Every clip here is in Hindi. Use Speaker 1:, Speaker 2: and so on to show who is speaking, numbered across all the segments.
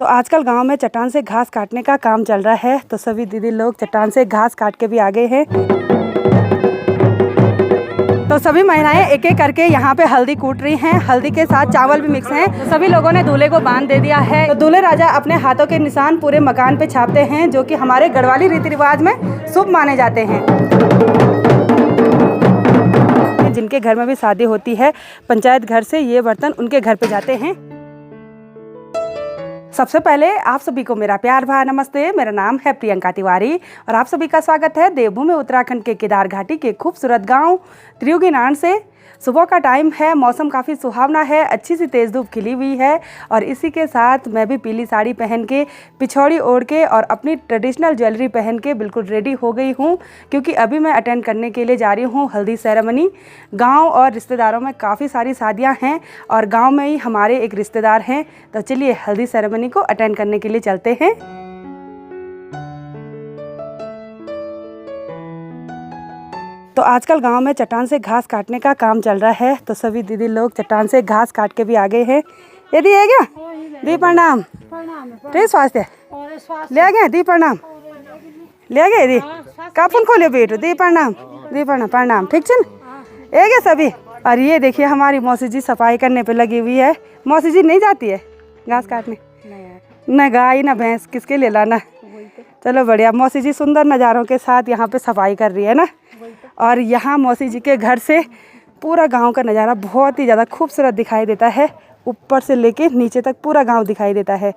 Speaker 1: तो आजकल गांव में चट्टान से घास काटने का काम चल रहा है, तो सभी दीदी लोग चट्टान से घास काट के भी आ गए हैं। तो सभी महिलाएं एक एक करके यहाँ पे हल्दी कूट रही हैं। हल्दी के साथ चावल भी मिक्स हैं। तो सभी लोगों ने दूल्हे को बांध दे दिया है। तो दूल्हे राजा अपने हाथों के निशान पूरे मकान पे छापते हैं, जो कि हमारे गढ़वाली रीति रिवाज में शुभ माने जाते हैं। जिनके घर में भी शादी होती है, पंचायत घर से ये बर्तन उनके घर पे जाते हैं। सबसे पहले आप सभी को मेरा प्यार भरा नमस्ते। मेरा नाम है प्रियंका तिवारी और आप सभी का स्वागत है देवभूमि उत्तराखंड के केदार घाटी के खूबसूरत गांव त्रियुगीनारायण से। सुबह का टाइम है, मौसम काफ़ी सुहावना है, अच्छी सी तेज़ धूप खिली हुई है और इसी के साथ मैं भी पीली साड़ी पहन के, पिछौड़ी ओढ़ के और अपनी ट्रेडिशनल ज्वेलरी पहन के बिल्कुल रेडी हो गई हूँ, क्योंकि अभी मैं अटेंड करने के लिए जा रही हूँ हल्दी सेरेमनी। गांव और रिश्तेदारों में काफ़ी सारी शादियाँ हैं और गांव में ही हमारे एक रिश्तेदार हैं। तो चलिए हल्दी सेरेमनी को अटेंड करने के लिए चलते हैं। तो आजकल गांव में चट्टान से घास काटने का काम चल रहा है, तो सभी दीदी लोग चट्टान से घास काट के भी आ गए हैं। ये दी है क्या? दी प्रणाम। ठीक स्वास्थ्य ले आ गए। दी प्रणाम ले आ गए। दी काफुन खोले बेटो। दी प्रणाम। दी प्रणाम प्रणाम। ठीक है ना? ये सभी। और ये देखिए हमारी मौसी जी सफाई करने पे लगी हुई है। मौसी जी नहीं जाती है घास काटने? न गाय न भैंस, किसके लिए लाना। चलो बढ़िया। मौसी जी सुंदर नज़ारों के साथ यहाँ पे सफाई कर रही है ना। और यहाँ मौसी जी के घर से पूरा गांव का नज़ारा बहुत ही ज़्यादा खूबसूरत दिखाई देता है। ऊपर से लेके नीचे तक पूरा गांव दिखाई देता है।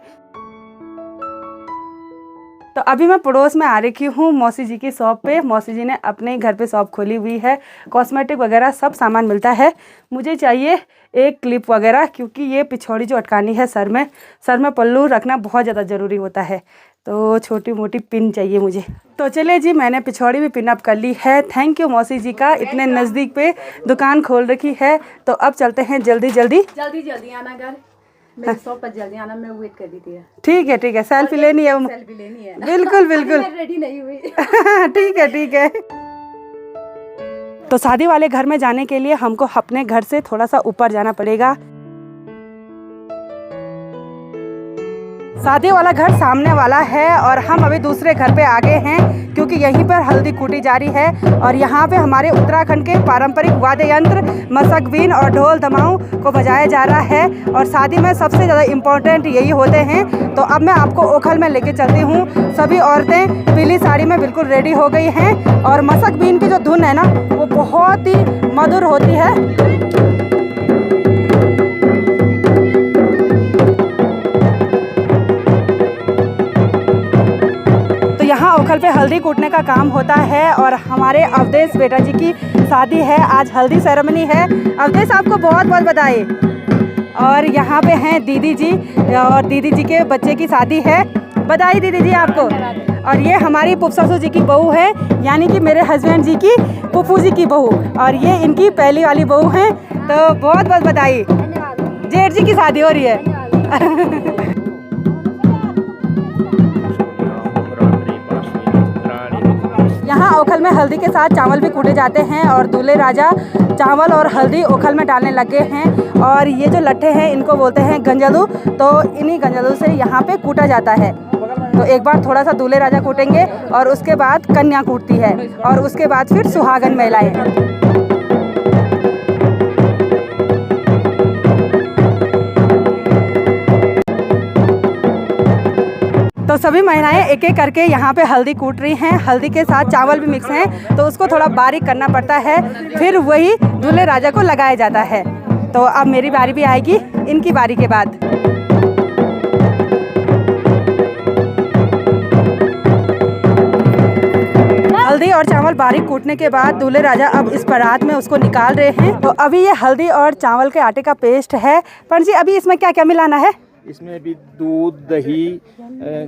Speaker 1: तो अभी मैं पड़ोस में आ रखी हूँ मौसी जी की शॉप पे। मौसी जी ने अपने घर पे शॉप खोली हुई है, कॉस्मेटिक वगैरह सब सामान मिलता है। मुझे चाहिए एक क्लिप वगैरह, क्योंकि ये पिछौड़ी जो अटकानी है सर में पल्लू रखना बहुत ज़्यादा ज़रूरी होता है। तो छोटी मोटी पिन चाहिए मुझे। तो चलिए जी, मैंने पिछौड़ी भी पिन अप कर ली है। थैंक यू मौसी जी का, इतने नज़दीक पे दुकान खोल रखी है। तो अब चलते हैं जल्दी
Speaker 2: आना घर। मेरी शॉप पर जल्दी आना, मैं वेट कर रही थी।
Speaker 1: ठीक है। सेल्फी लेनी है। बिल्कुल
Speaker 2: रेडी नहीं हुई।
Speaker 1: ठीक है। तो शादी वाले घर में जाने के लिए हमको अपने घर से थोड़ा सा ऊपर जाना पड़ेगा। शादी वाला घर सामने वाला है और हम अभी दूसरे घर पे आ गए हैं, क्योंकि यहीं पर हल्दी कूटी जा रही है। और यहाँ पे हमारे उत्तराखंड के पारंपरिक वाद्य यंत्र मसक बीन और ढोल धमाऊ को बजाया जा रहा है। और शादी में सबसे ज़्यादा इम्पोर्टेंट यही होते हैं। तो अब मैं आपको ओखल में लेके चलती हूँ। सभी औरतें पीली साड़ी में बिल्कुल रेडी हो गई हैं और मसक बीन की जो धुन है ना, वो बहुत ही मधुर होती है। यहाँ ओखल पे हल्दी कूटने का काम होता है और हमारे अवधेश बेटा जी की शादी है। आज हल्दी सेरेमनी है। अवधेश आपको बहुत बहुत बधाई। और यहाँ पे हैं दीदी जी, और दीदी जी के बच्चे की शादी है। बधाई दीदी जी आपको। और ये हमारी पुप्पू जी की बहू है, यानी कि मेरे हस्बैंड जी की पुप्पू जी की बहू, और ये इनकी पहली वाली बहू हैं। तो बहुत बहुत बधाई। जेठ जी की शादी हो रही है। यहाँ ओखल में हल्दी के साथ चावल भी कूटे जाते हैं और दूल्हे राजा चावल और हल्दी ओखल में डालने लगे हैं। और ये जो लट्ठे हैं इनको बोलते हैं गंजलू। तो इन्हीं गंजलू से यहाँ पे कूटा जाता है। तो एक बार थोड़ा सा दूल्हे राजा कूटेंगे और उसके बाद कन्या कूटती है और उसके बाद फिर सुहागन महिलाएं। तो सभी महिलाएं एक एक करके यहाँ पे हल्दी कूट रही हैं। हल्दी के साथ चावल भी मिक्स हैं, तो उसको थोड़ा बारीक करना पड़ता है, फिर वही दूल्हे राजा को लगाया जाता है। तो अब मेरी बारी भी आएगी इनकी बारी के बाद। हल्दी और चावल बारीक कूटने के बाद दूल्हे राजा अब इस परात में उसको निकाल रहे हैं। तो अभी ये हल्दी और चावल के आटे का पेस्ट है। पंडित जी, अभी इसमें क्या क्या मिलाना है?
Speaker 3: इसमें भी दूध, दही,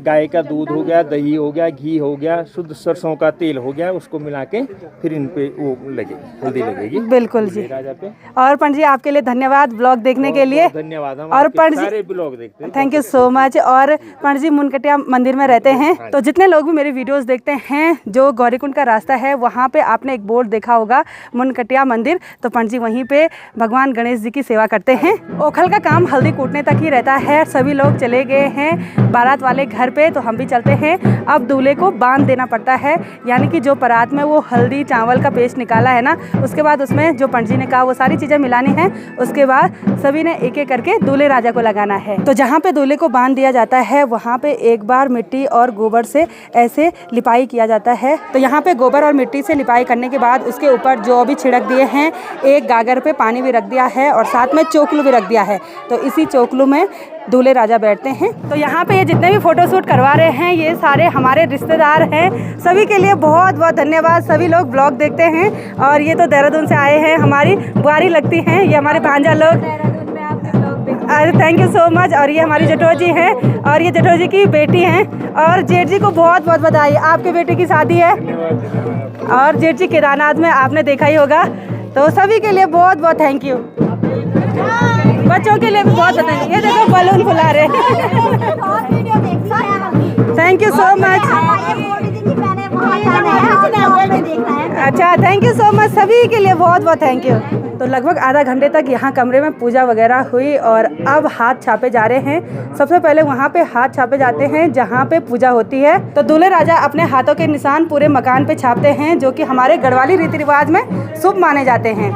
Speaker 3: गाय का दूध हो गया, दही हो गया, घी हो गया, शुद्ध सरसों का तेल हो गया, उसको मिला के फिर इन पे वो लगेगी, हल्दी लगेगी।
Speaker 1: बिल्कुल जी।
Speaker 3: राजा पे।
Speaker 1: और पंडित जी आपके लिए धन्यवाद ब्लॉग देखने के लिए।
Speaker 3: धन्यवाद।
Speaker 1: और पंडित जी
Speaker 3: सारे ब्लॉग देखते हैं।
Speaker 1: Thank you so much. और पंडित जी मुनकटिया मंदिर में रहते हैं, तो जितने लोग भी मेरे वीडियोस देखते हैं, जो गौरीकुंड का रास्ता है वहाँ पे आपने एक बोर्ड देखा होगा मुनकटिया मंदिर। तो पंडित जी वहीं पे भगवान गणेश जी की सेवा करते हैं। ओखल का काम हल्दी कूटने तक ही रहता है। सभी लोग चले गए हैं बारात वाले घर पे, तो हम भी चलते हैं। अब दूल्हे को बांध देना पड़ता है, यानी कि जो बारात में वो हल्दी चावल का पेस्ट निकाला है ना, उसके बाद उसमें जो पंडित जी ने कहा वो सारी चीज़ें मिलानी है। उसके बाद सभी ने एक एक करके दूल्हे राजा को लगाना है। तो जहाँ पे दूल्हे को बांध दिया जाता है वहाँ पे एक बार मिट्टी और गोबर से ऐसे लिपाई किया जाता है। तो यहाँ पे गोबर और मिट्टी से लिपाई करने के बाद उसके ऊपर जो भी छिड़क दिए हैं, एक गागर पे पानी भी रख दिया है और साथ में चोकलू भी रख दिया है। तो इसी चोकलू में दूल्हे राजा बैठते हैं। तो यहाँ पे ये जितने भी फोटोशूट करवा रहे हैं ये सारे हमारे रिश्तेदार हैं। सभी के लिए बहुत बहुत धन्यवाद। सभी लोग ब्लॉग देखते हैं और ये तो देहरादून से आए हैं, हमारी बुआरी लगती हैं ये हमारे भांजा लोग। Thank you so much. और ये हमारी जटो जी हैं और ये जटो जी की बेटी हैं। और जेठ जी को बहुत बहुत बधाई, आपके बेटे की शादी है। और जेठ जी केदारनाथ में आपने देखा ही होगा। तो सभी के लिए बहुत बहुत थैंक यू। बच्चों के लिए भी बहुत बताएंगे। ये देखो बलून फुला रहे हैं। Thank you so much. अच्छा, थैंक यू सो मच। सभी के लिए बहुत बहुत थैंक यू। तो लगभग आधा घंटे तक यहाँ कमरे में पूजा वगैरह हुई और अब हाथ छापे जा रहे हैं। सबसे पहले वहाँ पे हाथ छापे जाते हैं जहाँ पे पूजा होती है। तो दूल्हे राजा अपने हाथों के निशान पूरे मकान पे छापते हैं, जो कि हमारे गढ़वाली रीति रिवाज में शुभ माने जाते हैं।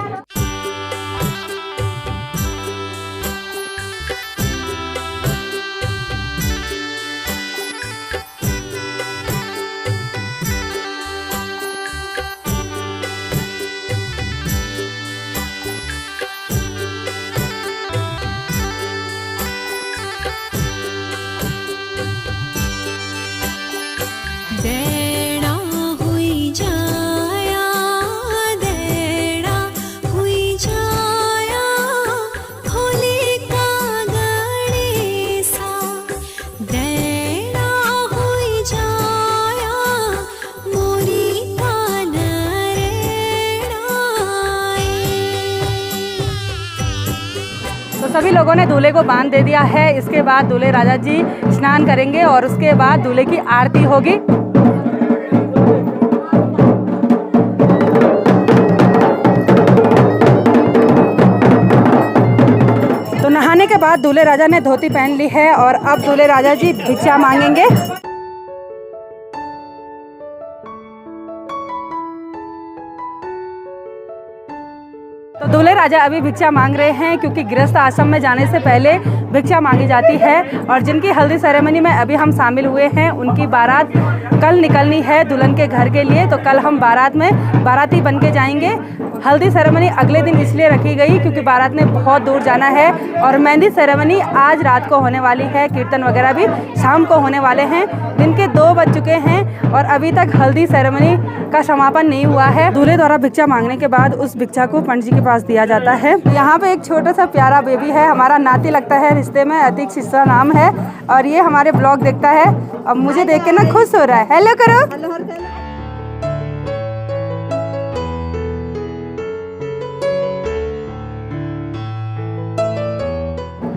Speaker 1: सभी लोगों ने दूल्हे को बांध दे दिया है। इसके बाद दूल्हे राजा जी स्नान करेंगे और उसके बाद दूल्हे की आरती होगी। तो नहाने के बाद दूल्हे राजा ने धोती पहन ली है और अब दूल्हे राजा जी भिक्षा मांगेंगे। तो दूल्हे राजा अभी भिक्षा मांग रहे हैं, क्योंकि गृहस्थ आश्रम में जाने से पहले भिक्षा मांगी जाती है। और जिनकी हल्दी सेरेमनी में अभी हम शामिल हुए हैं उनकी बारात कल निकलनी है दुल्हन के घर के लिए। तो कल हम बारात में बाराती बन के जाएंगे। हल्दी सेरेमनी अगले दिन इसलिए रखी गई क्योंकि बारात ने बहुत दूर जाना है। और मेहंदी सेरेमनी आज रात को होने वाली है, कीर्तन वगैरह भी शाम को होने वाले हैं। दिन के 2 बज चुके हैं और अभी तक हल्दी सेरेमनी का समापन नहीं हुआ है। दूल्हे द्वारा भिक्षा मांगने के बाद उस भिक्षा को पंडित जी के पास दिया जाता है। यहाँ पे एक छोटा सा प्यारा बेबी है, हमारा नाती लगता है रिश्ते में, अतीक शिष्या नाम है। और ये हमारे ब्लॉग देखता है और मुझे देख के ना खुश हो रहा है। हेलो करो।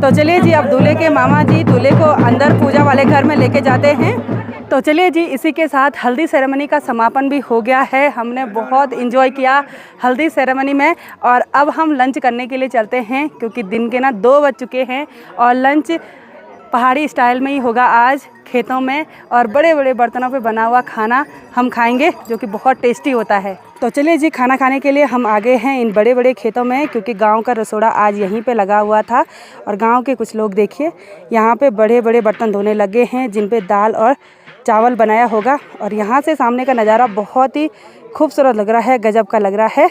Speaker 1: तो चलिए जी, अब दूल्हे के मामा जी दूल्हे को अंदर पूजा वाले घर में लेके जाते हैं। तो चलिए जी, इसी के साथ हल्दी सेरेमनी का समापन भी हो गया है। हमने बहुत एंजॉय किया हल्दी सेरेमनी में और अब हम लंच करने के लिए चलते हैं, क्योंकि दिन के ना 2 बज चुके हैं और लंच पहाड़ी स्टाइल में ही होगा आज, खेतों में। और बड़े बड़े बर्तनों पे बना हुआ खाना हम खाएंगे, जो कि बहुत टेस्टी होता है। तो चलिए जी, खाना खाने के लिए हम आ गए हैं इन बड़े बड़े खेतों में, क्योंकि गांव का रसोड़ा आज यहीं पे लगा हुआ था। और गांव के कुछ लोग देखिए यहाँ पे बड़े बड़े बर्तन धोने लगे हैं, जिन पे दाल और चावल बनाया होगा। और यहाँ से सामने का नज़ारा बहुत ही खूबसूरत लग रहा है, गजब का लग रहा है।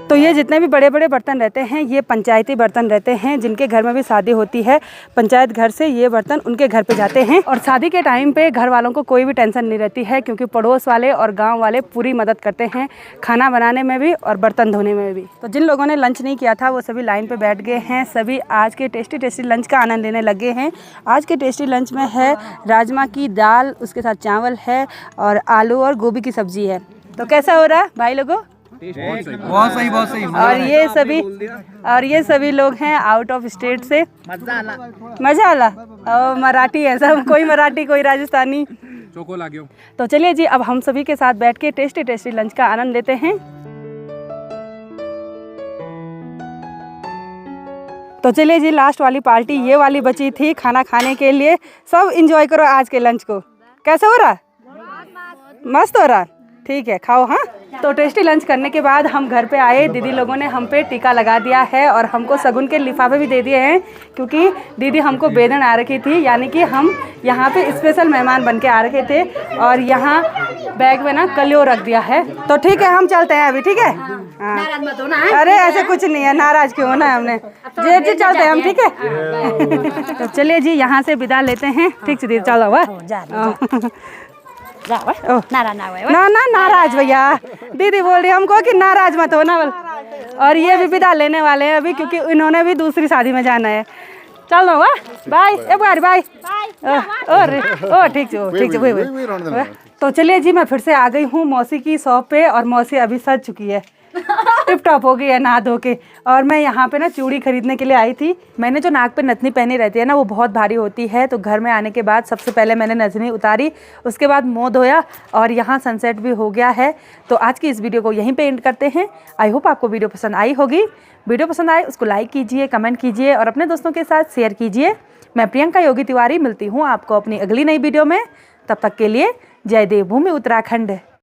Speaker 1: तो ये जितने भी बड़े बड़े बर्तन रहते हैं ये पंचायती बर्तन रहते हैं, जिनके घर में भी शादी होती है पंचायत घर से ये बर्तन उनके घर पे जाते हैं। और शादी के टाइम पे घर वालों को कोई भी टेंशन नहीं रहती है, क्योंकि पड़ोस वाले और गांव वाले पूरी मदद करते हैं खाना बनाने में भी और बर्तन धोने में भी। तो जिन लोगों ने लंच नहीं किया था वो सभी लाइन पर बैठ गए हैं। सभी आज के टेस्टी टेस्टी लंच का आनंद लेने लगे हैं। आज के टेस्टी लंच में है राजमा की दाल, उसके साथ चावल है और आलू और गोभी की सब्जी है। तो कैसा हो रहा है भाई लोगों?
Speaker 4: बहुत सही, बहुत सही।
Speaker 1: और ये सभी लोग हैं आउट ऑफ स्टेट से। मजा आला और मराठी है सब, कोई मराठी कोई राजस्थानी। तो चलिए जी, अब हम सभी के साथ बैठ के टेस्टी टेस्टी लंच का आनंद लेते हैं। तो चलिए जी, लास्ट वाली पार्टी ये वाली बची थी खाना खाने के लिए। सब इंजॉय करो आज के लंच को। कैसे हो रहा? मस्त हो रहा। ठीक है, खाओ। हाँ, तो टेस्टी लंच करने के बाद हम घर पे आए। दीदी लोगों ने हम पे टीका लगा दिया है और हमको शगुन के लिफाफे भी दे दिए हैं, क्योंकि दीदी हमको बेदन आ रखी थी, यानी कि हम यहाँ पे स्पेशल मेहमान बन के आ रखे थे। और यहाँ बैग में ना कलियो रख दिया है। तो ठीक है, हम चलते हैं अभी। ठीक है, हाँ।
Speaker 2: नाराज मत होना।
Speaker 1: अरे ऐसे कुछ नहीं है, नाराज क्यों होना है हमने। जी चलते हैं हम। ठीक है, तो चलिए जी, यहाँ से विदा लेते हैं। ठीक है दीदी, चलो। वाह, ना नाराज भैया, दीदी बोल रही हमको कि नाराज मत हो ना। और ये भी विदा लेने वाले हैं अभी, क्योंकि इन्होंने भी दूसरी शादी में जाना है। चलो, वाह, बाय। एक बार बाय। ओ ठीक है। तो चलिए जी, मैं फिर से आ गई हूँ मौसी की शॉप पे, और मौसी अभी सज चुकी है, टिप टॉप हो गई है नहा धो के। और मैं यहाँ पे ना चूड़ी खरीदने के लिए आई थी। मैंने जो नाक पे नथनी पहनी रहती है ना, वो बहुत भारी होती है। तो घर में आने के बाद सबसे पहले मैंने नथनी उतारी, उसके बाद मुँह धोया, और यहाँ सनसेट भी हो गया है। तो आज की इस वीडियो को यहीं पे एंड करते हैं। आई होप आपको वीडियो पसंद आई होगी। वीडियो पसंद आए उसको लाइक कीजिए, कमेंट कीजिए और अपने दोस्तों के साथ शेयर कीजिए। मैं प्रियंका योगी तिवारी मिलती हूँ आपको अपनी अगली नई वीडियो में। तब तक के लिए जय देवभूमि उत्तराखंड।